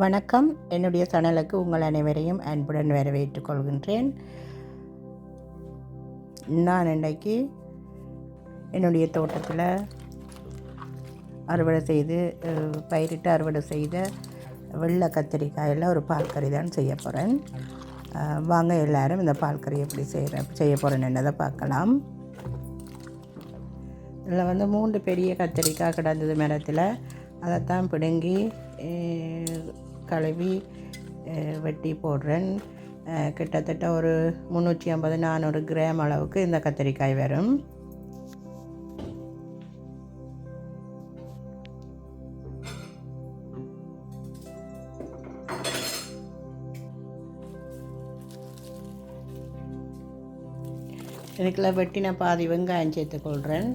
வணக்கம். என்னுடைய சேனலுக்கு உங்கள் அனைவரையும் அன்புடன் வரவேற்றுக் கொள்கின்றேன். நான் இன்றைக்கு என்னுடைய தோட்டத்தில் பயிரிட்டு அறுவடை செய்த வெள்ளை கத்திரிக்காயில் ஒரு பால்கறி தான் செய்ய போகிறேன். வாங்க எல்லோரும் இந்த பால்கறி எப்படி செய்ய போகிறேன்னு பார்க்கலாம். இதில் 3 பெரிய கத்திரிக்காய் கிடந்தது மரத்தில். அதைத்தான் பிடுங்கி கழுவி வெட்டி போடுறேன். கிட்டத்தட்ட ஒரு 350-400 கிராம் அளவுக்கு இந்த கத்திரிக்காய் வரும். இதுக்குள்ள வெட்டின பாதி வெங்காயம் சேர்த்துக்கொள்கிறேன்.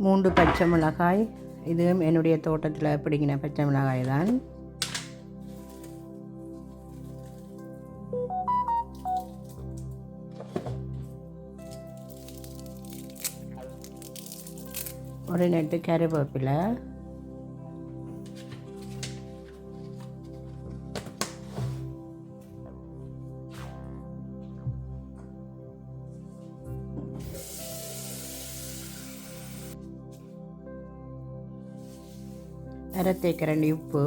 மூன்று பச்சை மிளகாய், இதுவும் என்னுடைய தோட்டத்தில் பிடிக்கின பச்சை மிளகாய் தான். ஒரு நெட்டு கருவேப்பிலை, அரை தேக்கரண்டி உப்பு,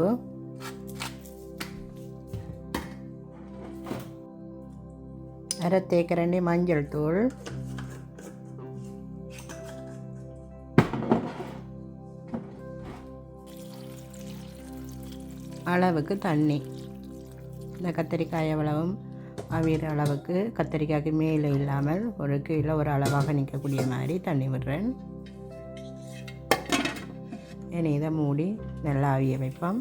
அரை தேக்கரண்டி மஞ்சள் தூள், அளவுக்கு தண்ணி. இந்த கத்திரிக்காய் எவ்வளவும் அவிர அளவுக்கு, கத்திரிக்காய்க்கு மேலே இல்லாமல் ஒரு கீழே ஒரு அளவாக நிற்கக்கூடிய மாதிரி தண்ணி விடுறேன். இனி இதை மூடி நல்லா அவிய வைப்போம்.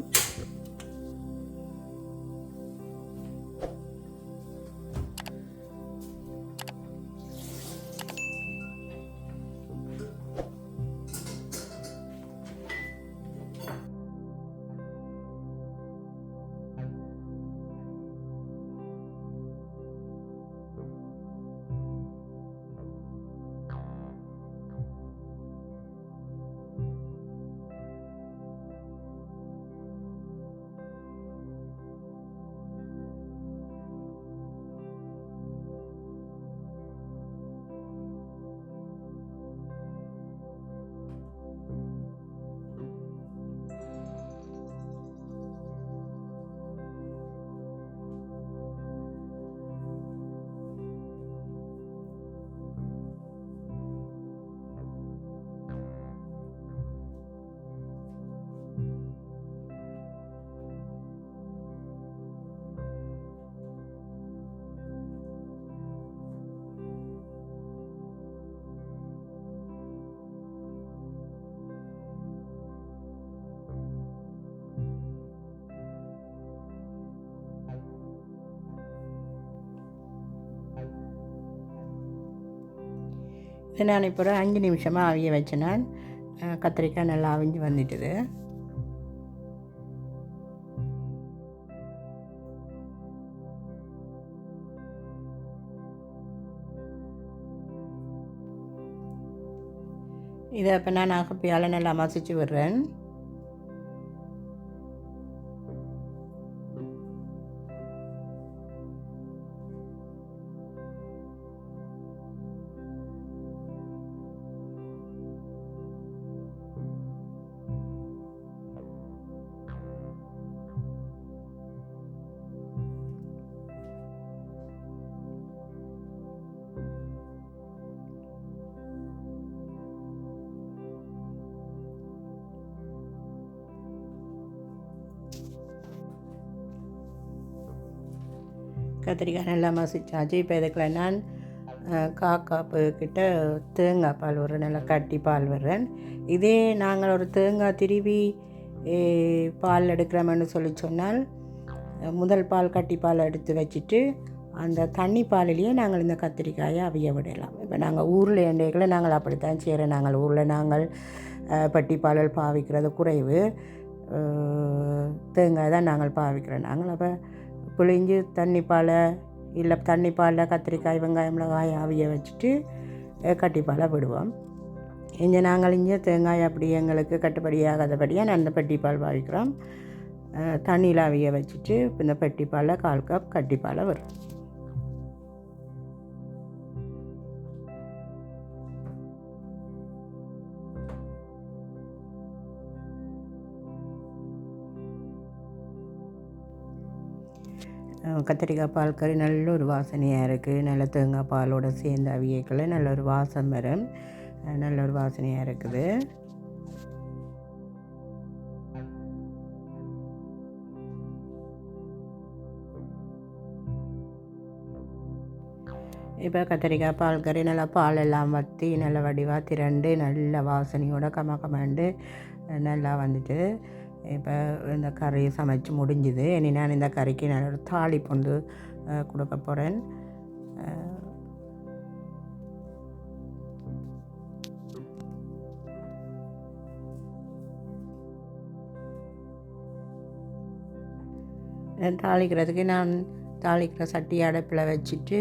நான் இப்போ ஒரு 5 நிமிஷமாக அவிய வச்சேன்னா கத்திரிக்காய் நல்லா அவிஞ்சு வந்துட்டுது. இதை இப்போ நான் அகப்பியால் நல்லா மசிச்சு விடுறேன். கத்திரிக்காய் நல்லா மசிச்சாச்சு. இப்போ இதுக்குள்ள நான் 1/4 கப்பு கிட்ட தேங்காய் பால் விடுறேன். நல்லா கட்டி பால் விடுறேன். இதே நாங்கள் ஒரு தேங்காய் திருவி பால் எடுக்கிறோம்னு சொன்னால் முதல் பால் கட்டி பால் எடுத்து வச்சுட்டு அந்த தண்ணி பாலிலேயே நாங்கள் இந்த கத்திரிக்காயை அவிய விடலாம். இப்போ நாங்கள் ஊரில் எண்டைகளை நாங்கள் அப்படித்தான் செய்கிறோம். ஊரில் பட்டி பால் பாவிக்கிறது குறைவு. தேங்காய் தான் நாங்கள் பாவிக்கிறோம். அப்போ புளிஞ்சு தண்ணி பாலை இல்லை தண்ணி பாலில் கத்திரிக்காய் வெங்காயம் மிளகாய் ஆவிய வச்சுட்டு கட்டிப்பாலை விடுவோம். இங்கே நாங்கள் இங்கே தேங்காய் அப்படி எங்களுக்கு கட்டுப்படியாகாதபடியாக நான் அந்த பெட்டிப்பால் பாவிக்கிறோம். தண்ணியில் ஆவிய வச்சுட்டு இந்த பெட்டிப்பாலில் 1/4 கப் கட்டிப்பாலை வரும். கத்திரிக்காய் பால் கறி நல்ல ஒரு வாசனையாக இருக்குது. நல்ல தேங்காய் பாலோடு சேர்ந்து அவியக்களை நல்ல ஒரு வாசம் வரும். நல்ல ஒரு வாசனையாக இருக்குது. இப்போ கத்திரிக்காய் பால் கறி நல்லா பால் எல்லாம் வற்றி நல்லா வடிவாக திரண்டு நல்ல வாசனையோட கமண்டு நல்லா வந்துட்டு இப்போ இந்த கறி சமைச்சு முடிஞ்சுது. இனி நான் இந்த கறிக்கு நான் ஒரு தாளிப்பு வந்து கொடுக்க போகிறேன். தாளிக்கிறதுக்கு நான் தாளிக்கிற சட்டி அடுப்பில் வச்சுட்டு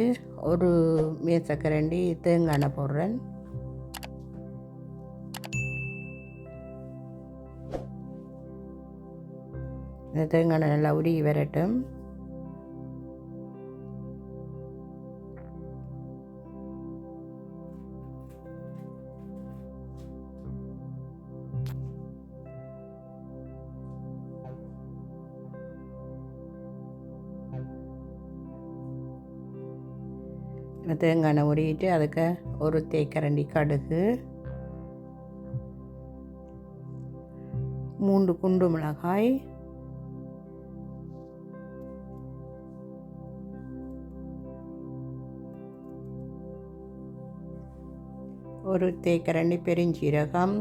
ஒரு மேசக்கரண்டி தேங்காய் எண்ணெய் போடுறேன். இந்த தேங்காய் நல்லா உருகி வரட்டும். தேங்காய் எண்ணெய் உருகிட்டு அதுக்கு ஒரு தேக்கரண்டி கடுகு, 3 குண்டு மிளகாய், ஒரு தேக்கரண்டி பெருஞ்சீரகம்,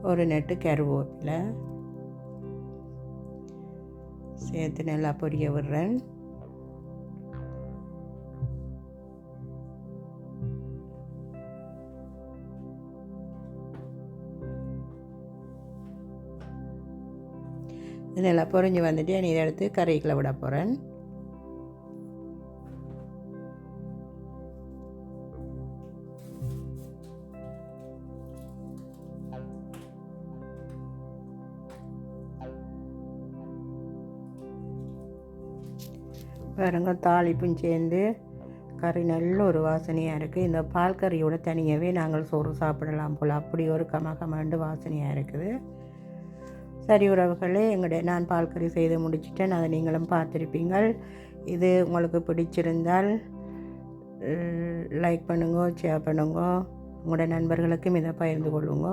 ஒரு நெட்டு கருவேப்பிலை சேர்த்து நல்லா பொரிய விடுறேன். நல்லா பொரிஞ்சு வந்துட்டு நீ இதை எடுத்து கறிக்குள்ள விட போகிறேன். பாருங்க தாளிப்பும் சேர்ந்து கறி நல்ல ஒரு வாசனையாக இருக்குது. இந்த பால் கறியோட தனியாகவே நாங்கள் சோறு சாப்பிடலாம் போல், அப்படி ஒரு கமகமாண்டு வாசனையாக இருக்குது. சரி உறவுகளே, நான் பால் கறி செய்து முடிச்சிட்டேன். அதை நீங்களும் பார்த்துருப்பீங்கள். இது உங்களுக்கு பிடிச்சிருந்தால் லைக் பண்ணுங்க, ஷேர் பண்ணுங்க, உங்களோட நண்பர்களுக்கும் இதை பகிர்ந்து கொள்ளுங்க.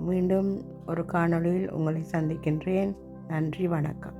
மீண்டும் ஒரு காணொளியில் உங்களை சந்திக்கின்றேன். நன்றி, வணக்கம்.